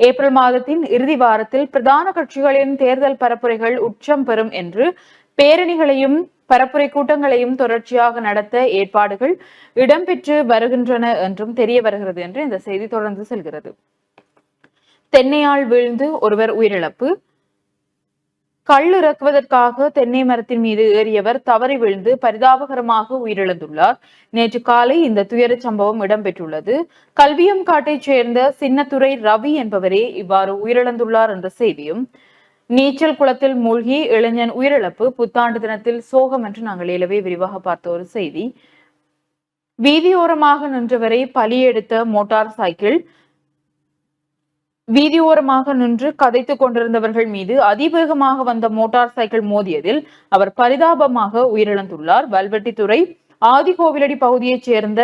ஏப்ரல் மாதத்தின் இறுதி வாரத்தில் பிரதான கட்சிகளின் தேர்தல் பரப்புரைகள் உச்சம் பெறும் என்று பேரணிகளையும் பரப்புரை கூட்டங்களையும் தொடர்ச்சியாக நடத்த ஏற்பாடுகள் இடம்பெற்று வருகின்றன என்றும் தெரிய வருகிறது என்று இந்த செய்தி தொடர்ந்து செல்கிறது. தென்னையால் வீழ்ந்து ஒருவர் உயிரிழப்பு. கல் இறக்குவதற்காக தென்னை மரத்தின் மீது ஏறியவர் தவறி விழுந்து பரிதாபகரமாக உயிரிழந்துள்ளார். நேற்று காலை இந்த துயர சம்பவம் இடம்பெற்றுள்ளது. கல்வியம்காட்டைச் சேர்ந்த சின்னத்துறை ரவி என்பவரே இவ்வாறு உயிரிழந்துள்ளார் என்ற செய்தியும், நீச்சல் குளத்தில் மூழ்கி இளைஞன் உயிரிழப்பு, புத்தாண்டு தினத்தில் சோகம் என்று நாங்கள் ஏலவே விரிவாக பார்த்த ஒரு செய்தி. வீதியோரமாக நின்றவரை பலியெடுத்த மோட்டார் சைக்கிள். வீதியோரமாக நின்று கதைத்துக் கொண்டிருந்தவர்கள் மீது அதிவேகமாக வந்த மோட்டார் சைக்கிள் மோதியதில் அவர் பரிதாபமாக உயிரிழந்துள்ளார். வல்வெட்டித்துறை ஆதிகோவிலடி பகுதியைச் சேர்ந்த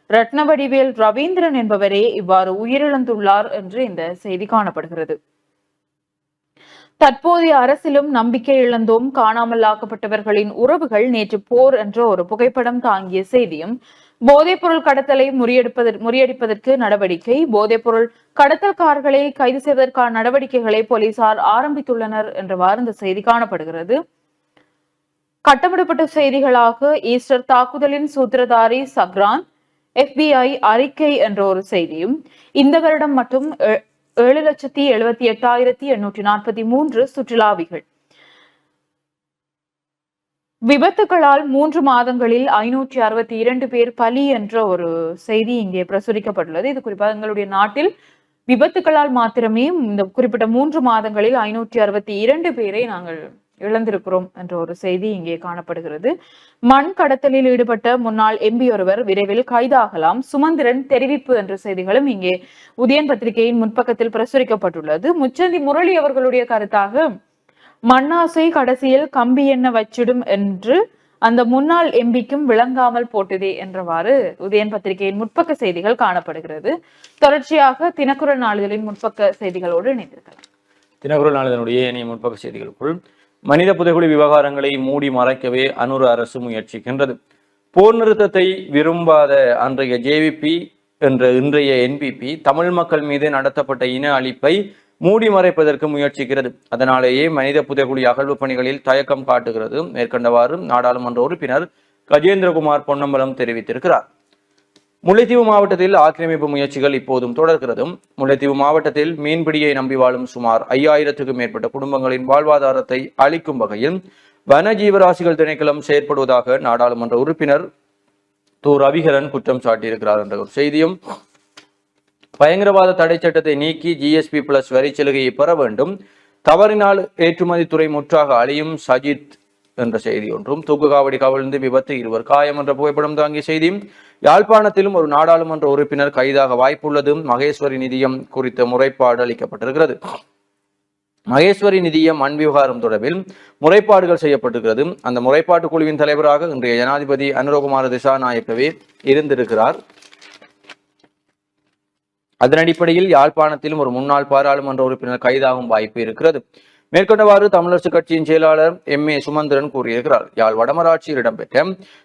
ரத்னவடிவேல் ரவீந்திரன் என்பவரே இவ்வாறு உயிரிழந்துள்ளார் என்று இந்த செய்தி காணப்படுகிறது. தற்போதைய அரசிலும் நம்பிக்கை இழந்தோம், காணாமல் ஆக்கப்பட்டவர்களின் உறவுகள் நேற்று போர் என்ற ஒரு புகைப்படம் தாங்கிய செய்தியும், போதைப்பொருள் கடத்தலை முறியடிப்பதற்கு நடவடிக்கை. போதைப்பொருள் கடத்தல்காரர்களை கைது செய்வதற்கான நடவடிக்கைகளை போலீசார் ஆரம்பித்துள்ளனர் என்றவாறு இந்த செய்தி காணப்படுகிறது. கட்டமிடப்பட்ட செய்திகளாக, ஈஸ்டர் தாக்குதலின் சூத்திரதாரி சக்ரான், FBI அறிக்கை என்ற ஒரு செய்தியும், இந்த வருடம் மட்டும் 7,78,843 சுற்றுலாவிகள். விபத்துகளால் 3 மாதங்களில் 562 பேர் பலி என்ற ஒரு செய்தி இங்கே பிரசுரிக்கப்பட்டுள்ளது. இது குறிப்பாக எங்களுடைய நாட்டில் விபத்துகளால் மாத்திரமே இந்த குறிப்பிட்ட 3 மாதங்களில் 562 பேரை நாங்கள் இழந்திருக்கிறோம் என்ற ஒரு செய்தி இங்கே காணப்படுகிறது. மண் கடத்தலில் ஈடுபட்ட முன்னாள் எம்பி ஒருவர் விரைவில் கைதாகலாம், சுமந்திரன் தெரிவிப்பு என்ற செய்திகளும் இங்கே உதயன் பத்திரிகையின் முன்பக்கத்தில் பிரசுரிக்கப்பட்டுள்ளது. முச்சந்தி முரளி அவர்களுடைய கருத்தாக, மண்ணாசை கடைசியில் கம்பி எண்ண வச்சிடும் என்று அந்த முன்னாள் எம்பிக்கும் விளங்காமல் போட்டதே என்றவாறு உதயன் பத்திரிகையின் முற்பக்க செய்திகள் காணப்படுகிறது. தொடர்ச்சியாக தினக்குரல் நாளிதழின் முற்பக்க செய்திகளோடு இணைந்திருக்கலாம். தினக்குரல் நாளிதழுடைய ஏனைய முற்பக்க செய்திகளுக்குள், மனித புதைகுழி விவகாரங்களை மூடி மறைக்கவே அனுர அரசு முயற்சிக்கின்றது. போர் நிறுத்தத்தை விரும்பாத அன்றைய ஜேவிபி என்ற இன்றைய என்பிபி தமிழ் மக்கள் மீது நடத்தப்பட்ட இன அழிப்பை மூடி மறைப்பதற்கு முயற்சிக்கிறது. அதனாலேயே மனித புதைகுழி அகழ்வு பணிகளில் தயக்கம் காட்டுகிறது. மேற்கண்டவாறு நாடாளுமன்ற உறுப்பினர் கஜேந்திரகுமார் பொன்னம்பலம் தெரிவித்திருக்கிறார். முல்லைத்தீவு மாவட்டத்தில் ஆக்கிரமிப்பு முயற்சிகள் இப்போதும் தொடர்கிறது. முல்லைத்தீவு மாவட்டத்தில் மீன்பிடியை நம்பி வாழும் சுமார் 5000க்கும் மேற்பட்ட குடும்பங்களின் வாழ்வாதாரத்தை அளிக்கும் வகையில் வன ஜீவராசிகள் திணைக்களம் செயற்படுவதாக நாடாளுமன்ற உறுப்பினர் ரவிகரன் குற்றம் சாட்டியிருக்கிறார் என்ற ஒரு செய்தியும், பயங்கரவாத தடை சட்டத்தை நீக்கி GSP+ வரி சலுகையை பெற வேண்டும், தவறினால் ஏற்றுமதி துறை முற்றாக அழியும் சஜித் என்ற செய்தி ஒன்றும், தூக்குக்காவடி கவிழ்ந்து விபத்து 2 காயம் என்ற புகைப்படம் தாங்கிய செய்தியும், யாழ்ப்பாணத்திலும் ஒரு நாடாளுமன்ற உறுப்பினர் கைதாக வாய்ப்புள்ளதும், மகேஸ்வரி நிதியம் குறித்த முறைப்பாடு அளிக்கப்பட்டிருக்கிறது. மகேஸ்வரி நிதியம் மண் விவகாரம் தொடர்பில் முறைப்பாடுகள் செய்யப்பட்டிருக்கிறது. அந்த முறைப்பாட்டு குழுவின் தலைவராக இன்றைய ஜனாதிபதி அனுரகுமார திசாநாயக்கவே இருந்திருக்கிறார். அதன் அடிப்படையில் யாழ்ப்பாணத்திலும் ஒரு முன்னாள் பாராளுமன்ற உறுப்பினர் கைதாகும் வாய்ப்பு இருக்கிறது. மேற்கொண்டவாறு தமிழரசு கட்சியின் செயலாளர் MA சுமந்திரன் கூறியிருக்கிறார். யாழ் வடமராட்சியில் இடம்பெற்ற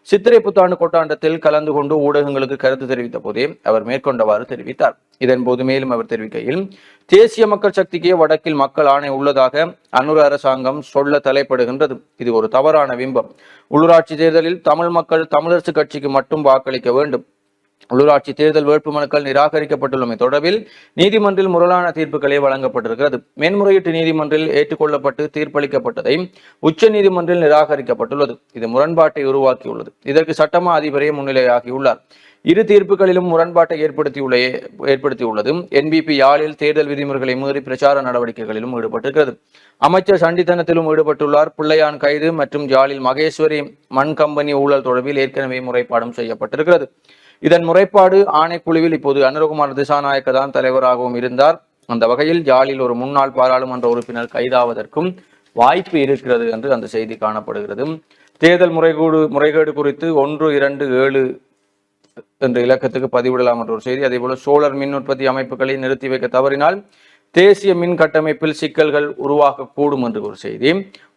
சித்திரை புத்தாண்டு கொண்டாட்டத்தில் கலந்து கொண்டு ஊடகங்களுக்கு கருத்து தெரிவித்த போதே அவர் மேற்கொண்டவாறு தெரிவித்தார். இதன்போது மேலும் அவர் தெரிவிக்கையில், தேசிய மக்கள் சக்திக்கே வடக்கில் மக்கள் ஆணை உள்ளதாக அனுர அரசாங்கம் சொல்ல தலைப்படுகின்றது. இது ஒரு தவறான பிம்பம். உள்ளூராட்சி தேர்தலில் தமிழ் மக்கள் தமிழரசு கட்சிக்கு மட்டும் வாக்களிக்க வேண்டும். உள்ளூராட்சி தேர்தல் வேட்புமனுக்கள் நிராகரிக்கப்பட்டுள்ளமை தொடர்பில் நீதிமன்றில் முரணான தீர்ப்புகளே வழங்கப்பட்டிருக்கிறது. மேன்முறையீட்டு நீதிமன்றில் ஏற்றுக்கொள்ளப்பட்டு தீர்ப்பளிக்கப்பட்டதை உச்ச நீதிமன்றில் நிராகரிக்கப்பட்டுள்ளது. இது முரண்பாட்டை உருவாக்கியுள்ளது. இதற்கு சட்டமா அதிபரே முன்னிலையாகியுள்ளார். இரு தீர்ப்புகளிலும் முரண்பாட்டை ஏற்படுத்தியுள்ளது. NBP யாழில் தேர்தல் விதிமுறைகளை மீறி பிரச்சார நடவடிக்கைகளிலும் ஈடுபட்டிருக்கிறது. அமைச்சர் சண்டித்தனத்திலும் ஈடுபட்டுள்ளார். பிள்ளையான் கைது மற்றும் யாழில் மகேஸ்வரி மண் கம்பெனி ஊழல் தொடர்பில் ஏற்கனவே முறைப்பாடும் செய்யப்பட்டிருக்கிறது. இதன் முறைப்பாடு ஆணைக்குழுவில் இப்போது அனுரகுமார் திசாநாயக்க தான் தலைவராகவும் இருந்தார். அந்த வகையில் யாழில் ஒரு முன்னாள் பாராளுமன்ற உறுப்பினர் கைதாவதற்கும் வாய்ப்பு இருக்கிறது என்று அந்த செய்தி காணப்படுகிறது. தேர்தல் முறைகேடு குறித்து 127 என்ற இலக்கத்துக்கு பதிவிடலாம் என்ற ஒரு செய்தி. அதே போல சோலார் மின் உற்பத்தி அமைப்புகளை நிறுத்தி வைக்க தவறினால் தேசிய மின் கட்டமைப்பில் சிக்கல்கள் உருவாகக்கூடும் என்று ஒரு செய்தி.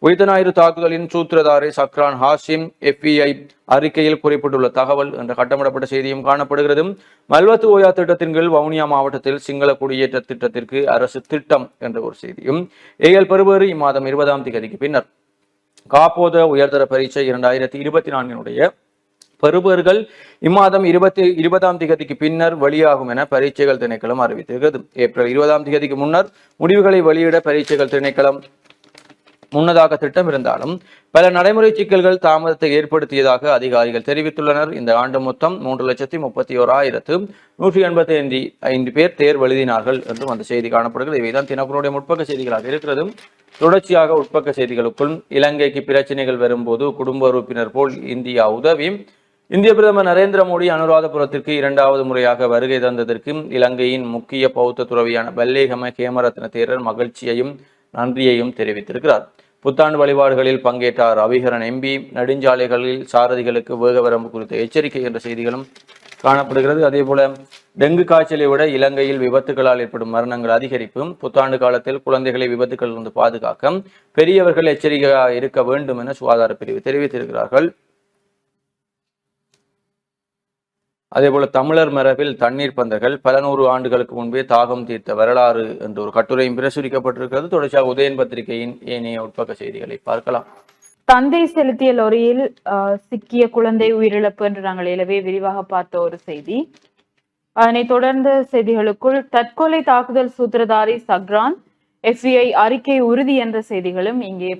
உயிர்த்த ஞாயிறு தாக்குதலின் சூத்திரதாரி சக்ரான் ஹாசிம் FBI அறிக்கையில் குறிப்பிட்டுள்ள தகவல் என்ற கட்டமிடப்பட்ட செய்தியும் காணப்படுகிறது. மல்வத்து ஓயா திட்டத்தின் கீழ் வவுனியா மாவட்டத்தில் சிங்கள குடியேற்ற திட்டத்திற்கு அரசு திட்டம் என்ற ஒரு செய்தியும், ஏஎல் பெறுபேறு இம்மாதம் 20ஆம் தேதிக்கு பின்னர் காப்போத உயர்தர பரீட்சை 2024 பெறுபேறுகள் இம்மாதம் 20ஆம் தேதிக்கு பின்னர் வெளியாகும் என பரீட்சைகள் திணைக்களம் அறிவித்திருக்கிறது. ஏப்ரல் 20ஆம் தேதிக்கு முன்னர் முடிவுகளை வெளியிட பரீட்சைகள் திணைக்களம் முன்னதாக திட்டம் இருந்தாலும் பல நடைமுறை சிக்கல்கள் தாமதத்தை ஏற்படுத்தியதாக அதிகாரிகள் தெரிவித்துள்ளனர். இந்த ஆண்டு மொத்தம் 3,31,185 பேர் தேர்வு எழுதினார்கள் என்றும் அந்த செய்தி காணப்படுகிறது. இவைதான் தினக்குரலுடைய முற்பக்க செய்திகளாக இருக்கிறது. தொடர்ச்சியாக உட்பக்க செய்திகளுக்குள், இலங்கைக்கு பிரச்சனைகள் வரும்போது குடும்ப உறுப்பினர் போல் இந்தியா உதவி. இந்திய பிரதமர் நரேந்திர மோடி அனுராதபுரத்திற்கு 2வது முறையாக வருகை தந்ததற்கு இலங்கையின் முக்கிய பௌத்த துறவியான பல்லேகம கேமரத்ன தேரர் மகிழ்ச்சியையும் நன்றியையும் தெரிவித்திருக்கிறார். புத்தாண்டு வழிபாடுகளில் பங்கேற்றார் ரவிகரன் MP. நெடுஞ்சாலைகளில் சாரதிகளுக்கு வேக வரம்பு குறித்த எச்சரிக்கை என்ற செய்திகளும் காணப்படுகிறது. அதே போல டெங்கு காய்ச்சலை விட இலங்கையில் விபத்துகளால் ஏற்படும் மரணங்கள் அதிகரிப்பு. புத்தாண்டு காலத்தில் குழந்தைகளை விபத்துகளிலிருந்து பாதுகாக்க பெரியவர்கள் எச்சரிக்கையாக இருக்க வேண்டும் என சுகாதார பிரிவு தெரிவித்திருக்கிறார்கள். அதேபோல தமிழர் மரபில் தண்ணீர் பந்தர்கள் பல 100 ஆண்டுகளுக்கு முன்பே தாகம் தீர்த்த வரலாறு என்ற ஒரு கட்டுரையும் பிரசுரிக்கப்பட்டிருக்கிறது. தொடர்ச்சியாக உதயன் பத்திரிகையின் ஏனைய உட்பக்க செய்திகளை பார்க்கலாம். தந்தை செலுத்திய லொரியில் சிக்கிய குழந்தை உயிரிழப்பு என்று நாங்கள் எனவே விரிவாக பார்த்த ஒரு செய்தி. அதனைத் தொடர்ந்த செய்திகளுக்குள், தற்கொலை தாக்குதல் சூத்திரதாரி சக்ரான் FBI அறிக்கை உறுதி என்ற செய்திகளும் இங்கே.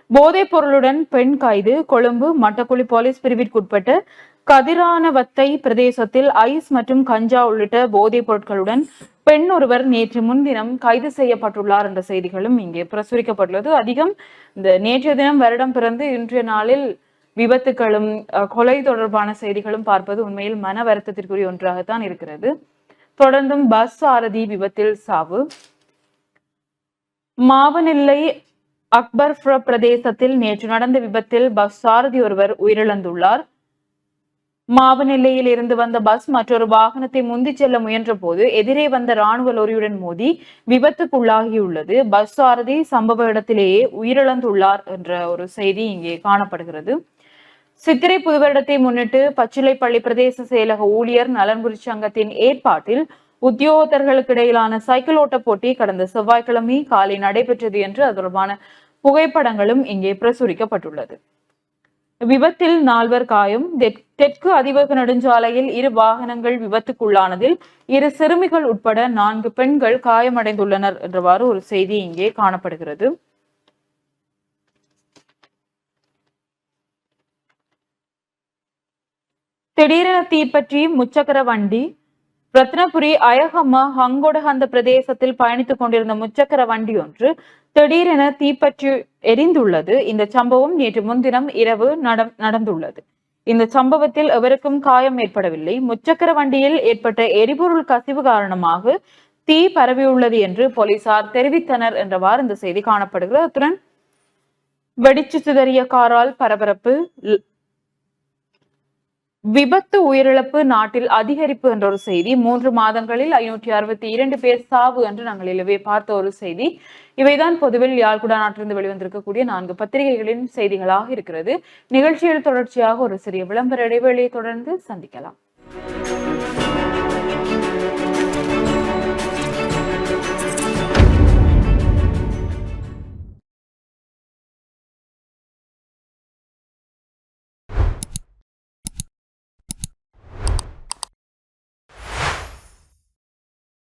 போதைப் பொருளுடன் பெண் கைது. கொழும்பு மட்டக்குழி போலீஸ் பிரிவிற்குட்பட்ட கதிரானவத்தை பிரதேசத்தில் ஐஸ் மற்றும் கஞ்சா உள்ளிட்ட போதைப் பொருட்களுடன் பெண் ஒருவர் நேற்று முன்தினம் கைது செய்யப்பட்டுள்ளார் என்ற செய்திகளும் இங்கே பிரசுரிக்கப்பட்டுள்ளது. அதிகம் இந்த நேற்றைய தினம் வருடம் பிறந்து இன்றைய நாளில் விபத்துகளும் கொலை தொடர்பான செய்திகளும் பார்ப்பது உண்மையில் மன வருத்தத்திற்குரிய ஒன்றாகத்தான் இருக்கிறது. தொடர்ந்தும் பஸ் சாரதி விபத்தில் சாவு. மாவனெல்லை அக்பர்புர பிரதேசத்தில் நேற்று நடந்த விபத்தில் பஸ் சாரதி ஒருவர் உயிரிழந்துள்ளார். மாவனெல்லையில் இருந்து வந்த பஸ் மற்றொரு வாகனத்தை முந்திச் செல்ல முயன்ற போது எதிரே வந்த ராணுவ லொரியுடன் மோதி விபத்துக்குள்ளாகியுள்ளது. பஸ் சாரதி சம்பவ இடத்திலேயே உயிரிழந்துள்ளார் என்ற ஒரு செய்தி இங்கே காணப்படுகிறது. சித்திரை புதுவருடத்தை முன்னிட்டு பச்சிலைப்பள்ளி பிரதேச செயலக ஊழியர் நலன்புரி சங்கத்தின் ஏற்பாட்டில் உத்தியோகத்தர்களுக்கு இடையிலான சைக்கிள் ஓட்ட போட்டி கடந்த செவ்வாய்க்கிழமை காலை நடைபெற்றது என்று அது தொடர்பான புகைப்படங்களும் இங்கே பிரசுரிக்கப்பட்டுள்ளது. விபத்தில் 4 காயம். தெற்கு அதிவேக நெடுஞ்சாலையில் 2 வாகனங்கள் விபத்துக்குள்ளானதில் 2 சிறுமிகள் உட்பட 4 பெண்கள் காயமடைந்துள்ளனர் என்றவாறு ஒரு செய்தி இங்கே காணப்படுகிறது. திடீரென தீப்பற்றி முச்சக்கர வண்டி. ரத்னபுரி அயகம ஹங்கொடஹந்த பிரதேசத்தில் பயணித்துக் கொண்டிருந்த முச்சக்கர வண்டி ஒன்று திடீரென தீப்பற்றி எரிந்துள்ளது. இந்த சம்பவம் நேற்று முன்தினம் இரவு நடந்துள்ளது. இந்த சம்பவத்தில் எவருக்கும் காயம் ஏற்படவில்லை. முச்சக்கர வண்டியில் ஏற்பட்ட எரிபொருள் கசிவு காரணமாக தீ பரவியுள்ளது என்று போலீசார் தெரிவித்தனர் என்றவாறு இந்த செய்தி காணப்படுகிறது. அத்துடன் வெடிச்சு சிதறிய காரால் பரபரப்பு. விபத்து உயிரிழப்பு நாட்டில் அதிகரிப்பு என்ற ஒரு செய்தி. 3 மாதங்களில் 562 பேர் சாவு என்று நாங்கள் இலவே பார்த்த ஒரு செய்தி. இவைதான் பொதுவில் யாழ்குடா நாட்டிலிருந்து வெளிவந்திருக்கக்கூடிய 4 பத்திரிகைகளின் செய்திகளாக இருக்கிறது. நிகழ்ச்சியில் தொடர்ச்சியாக ஒரு சிறிய விளம்பர இடைவேளையை தொடர்ந்து சந்திக்கலாம்.